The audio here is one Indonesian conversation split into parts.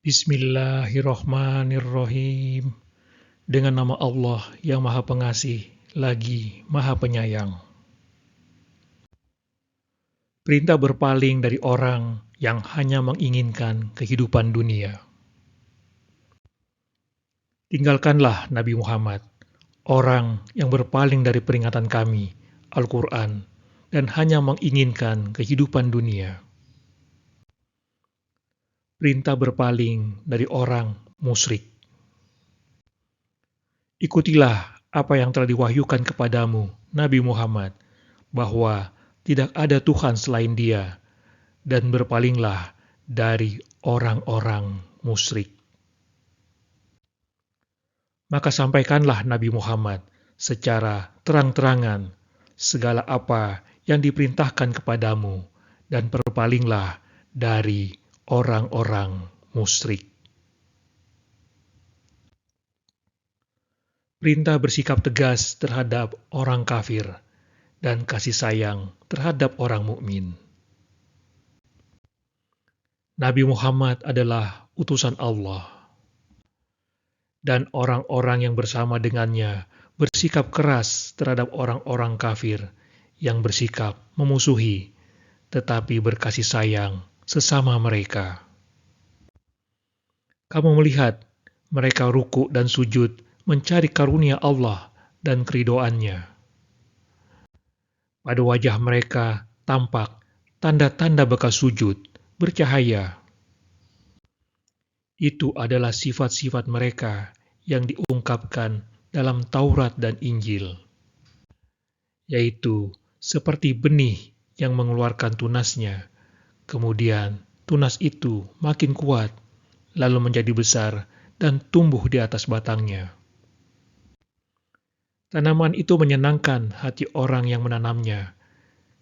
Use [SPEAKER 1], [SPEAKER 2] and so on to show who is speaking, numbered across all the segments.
[SPEAKER 1] Bismillahirrohmanirrohim. Dengan nama Allah yang Maha Pengasih, lagi Maha Penyayang. Perintah berpaling dari orang yang hanya menginginkan kehidupan dunia. Tinggalkanlah Nabi Muhammad, orang yang berpaling dari peringatan kami, Al-Quran, dan hanya menginginkan kehidupan dunia. Perintah berpaling dari orang musyrik. Ikutilah apa yang telah diwahyukan kepadamu, Nabi Muhammad, bahwa tidak ada Tuhan selain Dia, dan berpalinglah dari orang-orang musyrik. Maka sampaikanlah Nabi Muhammad secara terang-terangan segala apa yang diperintahkan kepadamu, dan berpalinglah dari orang-orang musyrik. Perintah bersikap tegas terhadap orang kafir dan kasih sayang terhadap orang mukmin. Nabi Muhammad adalah utusan Allah, dan orang-orang yang bersama dengannya bersikap keras terhadap orang-orang kafir yang bersikap memusuhi, tetapi berkasih sayang sesama mereka. Kamu melihat mereka ruku dan sujud mencari karunia Allah dan keridoannya. Pada wajah mereka tampak tanda-tanda bekas sujud bercahaya. Itu adalah sifat-sifat mereka yang diungkapkan dalam Taurat dan Injil, yaitu seperti benih yang mengeluarkan tunasnya, kemudian tunas itu makin kuat, lalu menjadi besar dan tumbuh di atas batangnya. Tanaman itu menyenangkan hati orang yang menanamnya.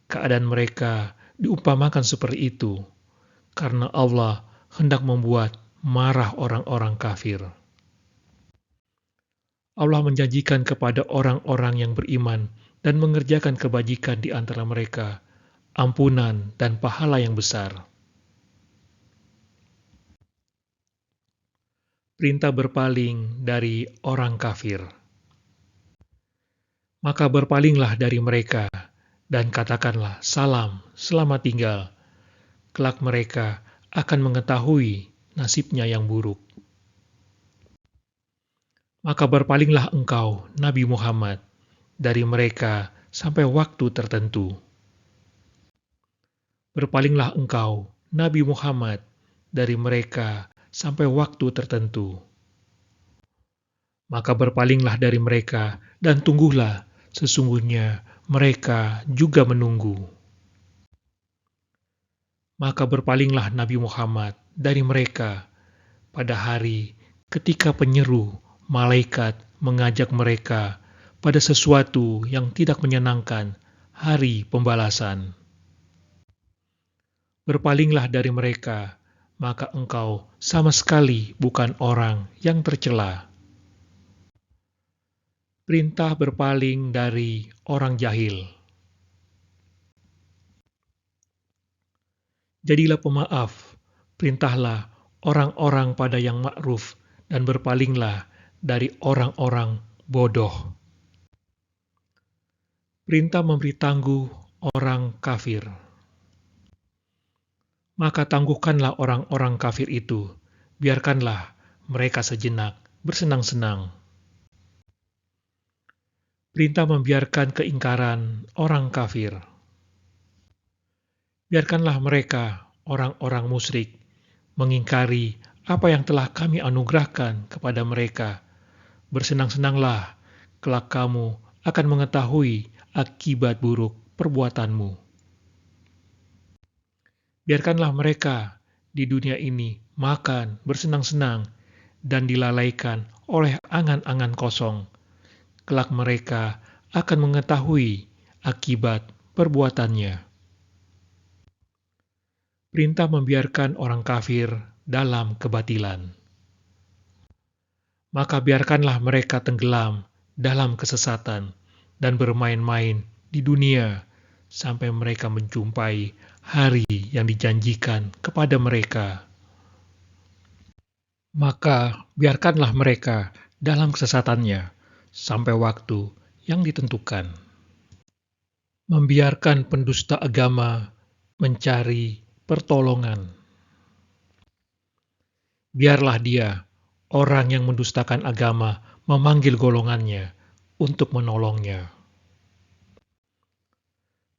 [SPEAKER 1] Keadaan mereka diumpamakan seperti itu, karena Allah hendak membuat marah orang-orang kafir. Allah menjanjikan kepada orang-orang yang beriman dan mengerjakan kebajikan di antara mereka, ampunan dan pahala yang besar. Perintah berpaling dari orang kafir. Maka berpalinglah dari mereka, dan katakanlah salam, selamat tinggal. Kelak mereka akan mengetahui nasibnya yang buruk. Maka berpalinglah engkau, Nabi Muhammad, dari mereka sampai waktu tertentu. Berpalinglah engkau, Nabi Muhammad, dari mereka sampai waktu tertentu. Maka berpalinglah dari mereka dan tungguhlah, sesungguhnya mereka juga menunggu. Maka berpalinglah Nabi Muhammad dari mereka pada hari ketika penyeru malaikat mengajak mereka pada sesuatu yang tidak menyenangkan, hari pembalasan. Berpalinglah dari mereka, maka engkau sama sekali bukan orang yang tercela. Perintah berpaling dari orang jahil. Jadilah pemaaf, perintahlah orang-orang pada yang ma'ruf, dan berpalinglah dari orang-orang bodoh. Perintah memberi tangguh orang kafir. Maka tangguhkanlah orang-orang kafir itu, biarkanlah mereka sejenak bersenang-senang. Perintah membiarkan keingkaran orang kafir. Biarkanlah mereka, orang-orang musyrik, mengingkari apa yang telah kami anugerahkan kepada mereka. Bersenang-senanglah, kelak kamu akan mengetahui akibat buruk perbuatanmu. Biarkanlah mereka di dunia ini makan, bersenang-senang, dan dilalaikan oleh angan-angan kosong. Kelak mereka akan mengetahui akibat perbuatannya. Perintah membiarkan orang kafir dalam kebatilan. Maka biarkanlah mereka tenggelam dalam kesesatan dan bermain-main di dunia sampai mereka menjumpai hari yang dijanjikan kepada mereka. Maka biarkanlah mereka dalam kesesatannya sampai waktu yang ditentukan. Membiarkan pendusta agama mencari pertolongan. Biarlah dia, orang yang mendustakan agama, memanggil golongannya untuk menolongnya.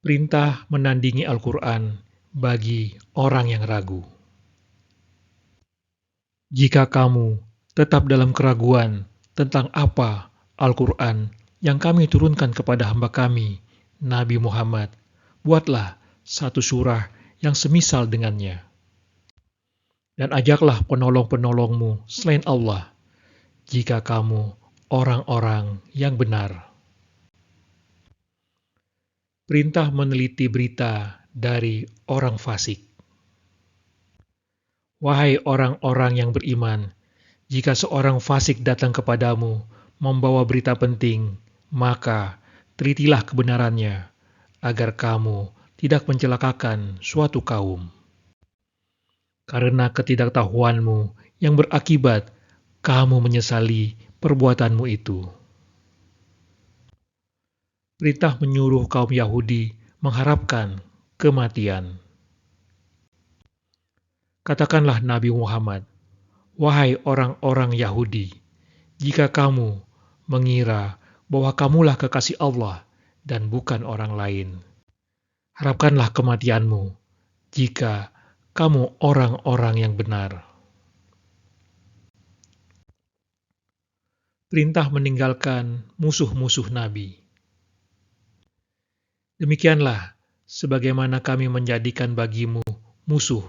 [SPEAKER 1] Perintah menandingi Al-Quran bagi orang yang ragu. Jika kamu tetap dalam keraguan tentang apa Al-Quran yang kami turunkan kepada hamba kami, Nabi Muhammad, buatlah satu surah yang semisal dengannya. Dan ajaklah penolong-penolongmu selain Allah, jika kamu orang-orang yang benar. Perintah meneliti berita dari orang fasik. Wahai orang-orang yang beriman, jika seorang fasik datang kepadamu membawa berita penting, maka telitilah kebenarannya, agar kamu tidak mencelakakan suatu kaum. Karena ketidaktahuanmu yang berakibat kamu menyesali perbuatanmu itu. Perintah menyuruh kaum Yahudi mengharapkan kematian. Katakanlah Nabi Muhammad, wahai orang-orang Yahudi, jika kamu mengira bahwa kamulah kekasih Allah dan bukan orang lain, harapkanlah kematianmu jika kamu orang-orang yang benar. Perintah meninggalkan musuh-musuh Nabi. Demikianlah, sebagaimana kami menjadikan bagimu musuh,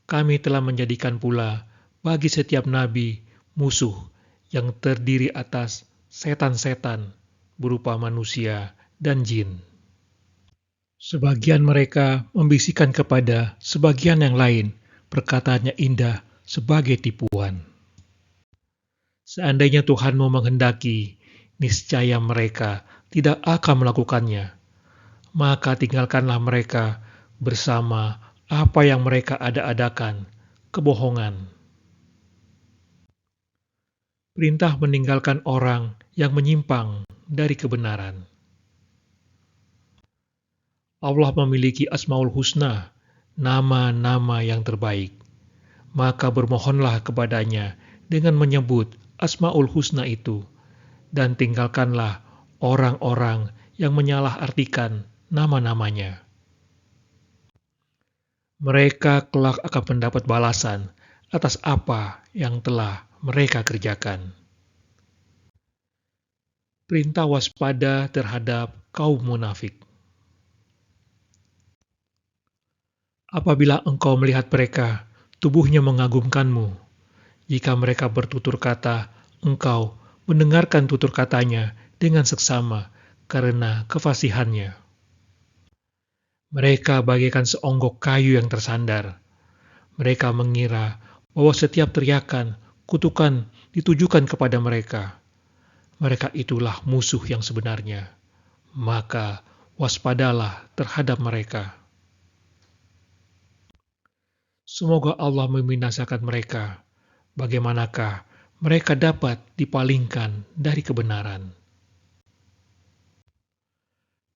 [SPEAKER 1] kami telah menjadikan pula bagi setiap nabi musuh yang terdiri atas setan-setan berupa manusia dan jin. Sebagian mereka membisikkan kepada sebagian yang lain perkataannya indah sebagai tipuan. Seandainya Tuhanmu menghendaki, niscaya mereka tidak akan melakukannya. Maka tinggalkanlah mereka bersama apa yang mereka ada-adakan, kebohongan. Perintah meninggalkan orang yang menyimpang dari kebenaran. Allah memiliki Asmaul Husna, nama-nama yang terbaik. Maka bermohonlah kepadanya dengan menyebut Asmaul Husna itu, dan tinggalkanlah orang-orang yang menyalahartikan nama-namanya. Mereka kelak akan mendapat balasan atas apa yang telah mereka kerjakan. Perintah waspada terhadap kaum munafik. Apabila engkau melihat mereka, tubuhnya mengagumkanmu. Jika mereka bertutur kata, engkau mendengarkan tutur katanya dengan seksama karena kefasihannya. Mereka bagaikan seonggok kayu yang tersandar. Mereka mengira bahwa setiap teriakan, kutukan ditujukan kepada mereka. Mereka itulah musuh yang sebenarnya. Maka waspadalah terhadap mereka. Semoga Allah membinasakan mereka. Bagaimanakah mereka dapat dipalingkan dari kebenaran?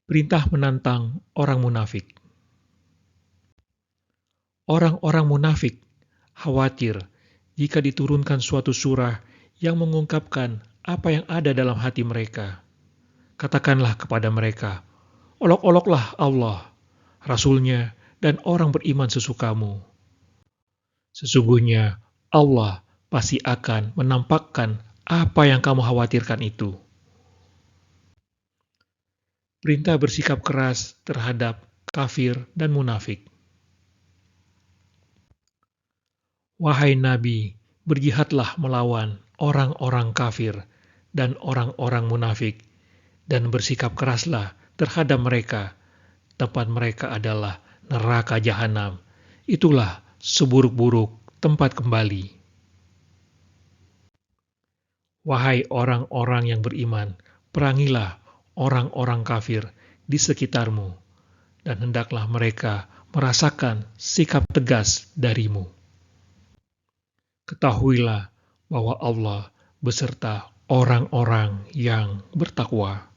[SPEAKER 1] Perintah menantang orang munafik. Orang-orang munafik khawatir jika diturunkan suatu surah yang mengungkapkan apa yang ada dalam hati mereka. Katakanlah kepada mereka, olok-oloklah Allah, Rasul-Nya, dan orang beriman sesukamu. Sesungguhnya Allah pasti akan menampakkan apa yang kamu khawatirkan itu. Perintah bersikap keras terhadap kafir dan munafik. Wahai Nabi, berjihadlah melawan orang-orang kafir dan orang-orang munafik, dan bersikap keraslah terhadap mereka. Tempat mereka adalah neraka jahanam. Itulah seburuk-buruk tempat kembali. Wahai orang-orang yang beriman, perangilah orang-orang kafir di sekitarmu, dan hendaklah mereka merasakan sikap tegas darimu. Ketahuilah bahwa Allah beserta orang-orang yang bertakwa.